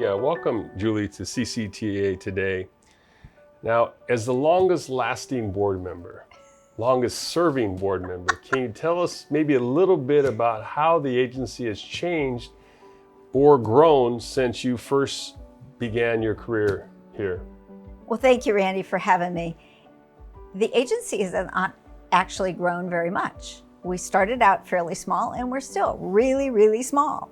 Yeah, welcome, Julie, to CCTA today. Now, as the longest lasting board member, longest serving board member, can you tell us maybe a little bit about how the agency has changed or grown since you first began your career here? Well, thank you, Randy, for having me. The agency has not actually grown very much. We started out fairly small and we're still really, really small.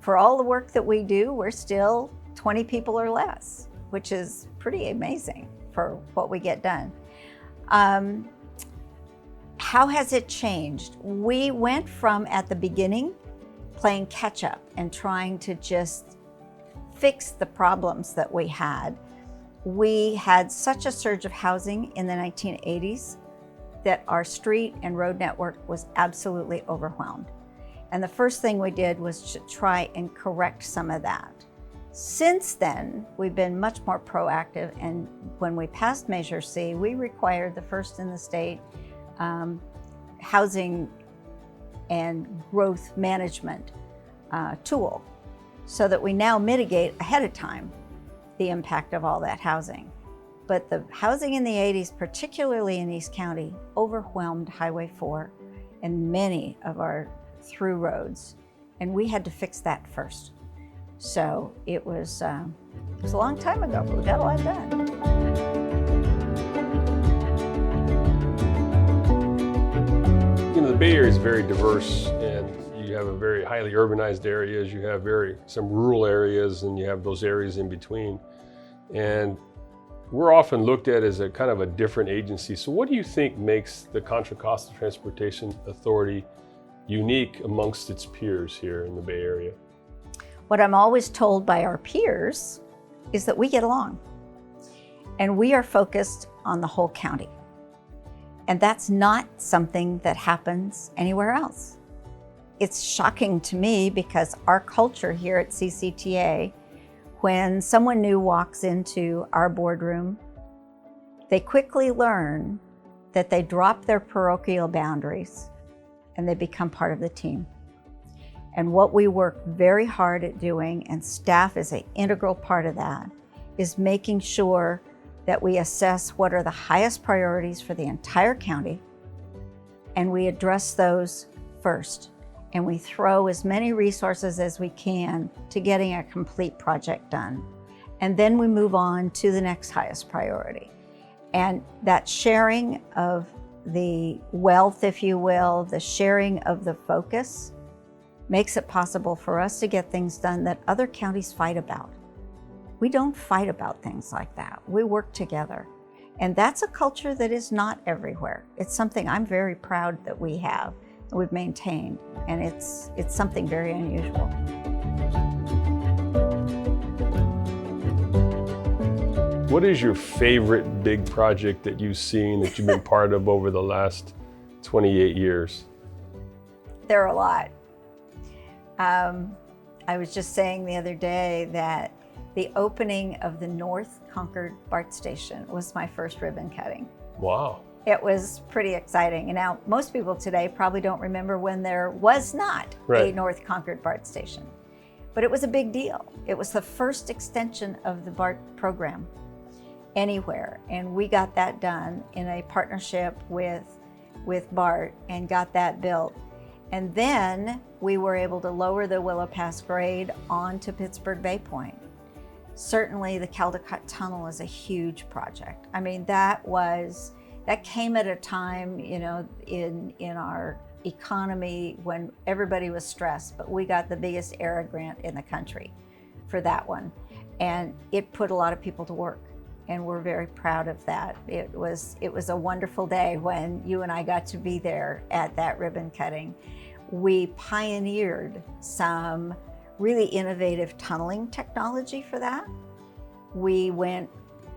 For all the work that we do, we're still 20 people or less, which is pretty amazing for what we get done. How has it changed? We went from, at the beginning, playing catch up and trying to just fix the problems that we had. We had such a surge of housing in the 1980s that our street and road network was absolutely overwhelmed. And the first thing we did was to try and correct some of that. Since then, we've been much more proactive, and when we passed Measure C, we required the first in the state housing and growth management tool, so that we now mitigate ahead of time the impact of all that housing. But the housing in the 80s, particularly in East County, overwhelmed Highway 4 and many of our through roads, and we had to fix that first. So it was a long time ago, but we got a lot done. You know, the Bay Area is very diverse, and you have a very highly urbanized areas, you have some rural areas, and you have those areas in between. And we're often looked at as a kind of a different agency. So what do you think makes the Contra Costa Transportation Authority unique amongst its peers here in the Bay Area? What I'm always told by our peers is that we get along, and we are focused on the whole county. And that's not something that happens anywhere else. It's shocking to me because our culture here at CCTA, when someone new walks into our boardroom, they quickly learn that they drop their parochial boundaries and they become part of the team. And what we work very hard at doing, and staff is an integral part of that, is making sure that we assess what are the highest priorities for the entire county, and we address those first. And we throw as many resources as we can to getting a complete project done. And then we move on to the next highest priority. And that sharing of the wealth, if you will, the sharing of the focus, makes it possible for us to get things done that other counties fight about. We don't fight about things like that. We work together. And that's a culture that is not everywhere. It's something I'm very proud that we have, that we've maintained, and it's something very unusual. What is your favorite big project that you've seen, that you've been part of over the last 28 years? There are a lot. I was just saying the other day that the opening of the North Concord BART station was my first ribbon cutting. Wow. It was pretty exciting. And now most people today probably don't remember when there was not a North Concord BART station, but it was a big deal. It was the first extension of the BART program anywhere. And we got that done in a partnership with BART and got that built. And then we were able to lower the Willow Pass grade onto Pittsburgh Bay Point. Certainly the Caldecott Tunnel is a huge project. I mean, that came at a time, you know, in our economy when everybody was stressed, but we got the biggest ERA grant in the country for that one. And it put a lot of people to work, and we're very proud of that. It was a wonderful day when you and I got to be there at that ribbon cutting. We pioneered some really innovative tunneling technology for that. We went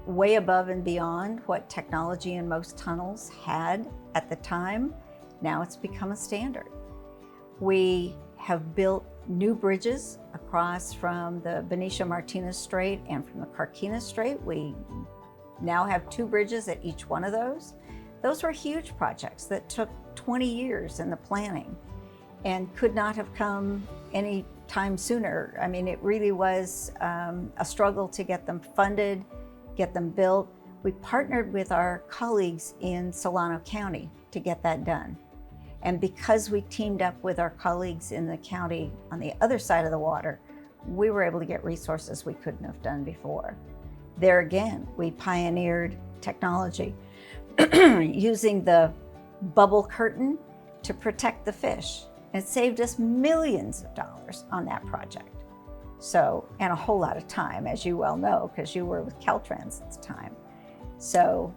way above and beyond what technology in most tunnels had at the time. Now it's become a standard. We have built new bridges across from the Benicio Martinez Strait and from the Carquinez Strait. We now have 2 bridges at each one of those. Those were huge projects that took 20 years in the planning. and could not have come any time sooner. I mean, it really was a struggle to get them funded, get them built. We partnered with our colleagues in Solano County to get that done. And because we teamed up with our colleagues in the county on the other side of the water, we were able to get resources we couldn't have done before. There again, we pioneered technology using the bubble curtain to protect the fish. It saved us millions of dollars on that project. So, and a whole lot of time, as you well know, because you were with Caltrans at the time. So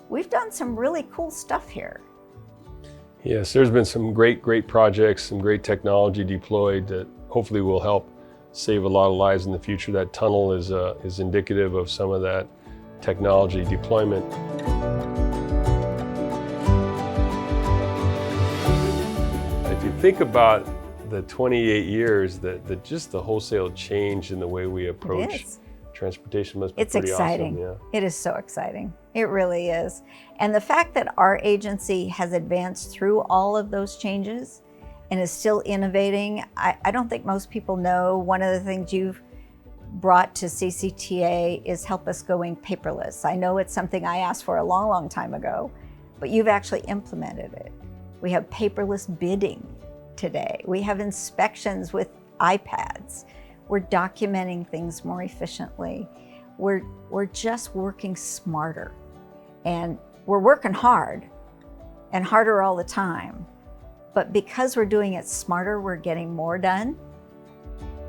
we've done some really cool stuff here. Yes, there's been some great projects, some great technology deployed that hopefully will help save a lot of lives in the future. That tunnel is indicative of some of that technology deployment. If you think about the 28 years, that just the wholesale change in the way we approach transportation must be pretty exciting. awesome. Yeah. It is so exciting. It really is. And the fact that our agency has advanced through all of those changes and is still innovating, I don't think most people know. One of the things you've brought to CCTA is help us going paperless. I know it's something I asked for a long, long time ago, but you've actually implemented it. We have paperless bidding today. We have inspections with iPads. We're documenting things more efficiently. We're just working smarter. And we're working hard and harder all the time. But because we're doing it smarter, we're getting more done.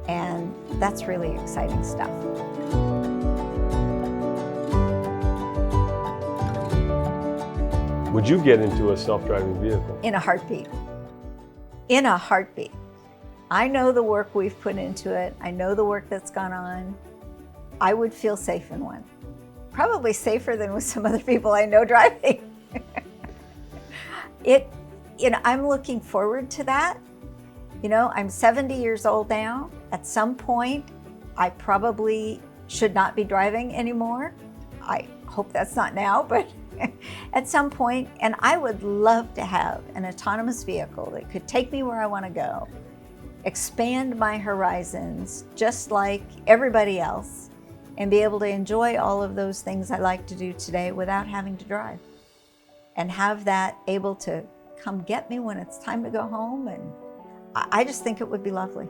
And that's really exciting stuff. Would you get into a self-driving vehicle? In a heartbeat. In a heartbeat. I know the work we've put into it. I know the work that's gone on. I would feel safe in one. Probably safer than with some other people I know driving. I'm looking forward to that. I'm 70 years old now. At some point, I probably should not be driving anymore. I hope that's not now, but at some point, and I would love to have an autonomous vehicle that could take me where I want to go, expand my horizons just like everybody else, and be able to enjoy all of those things I like to do today without having to drive. And have that able to come get me when it's time to go home. And I just think it would be lovely.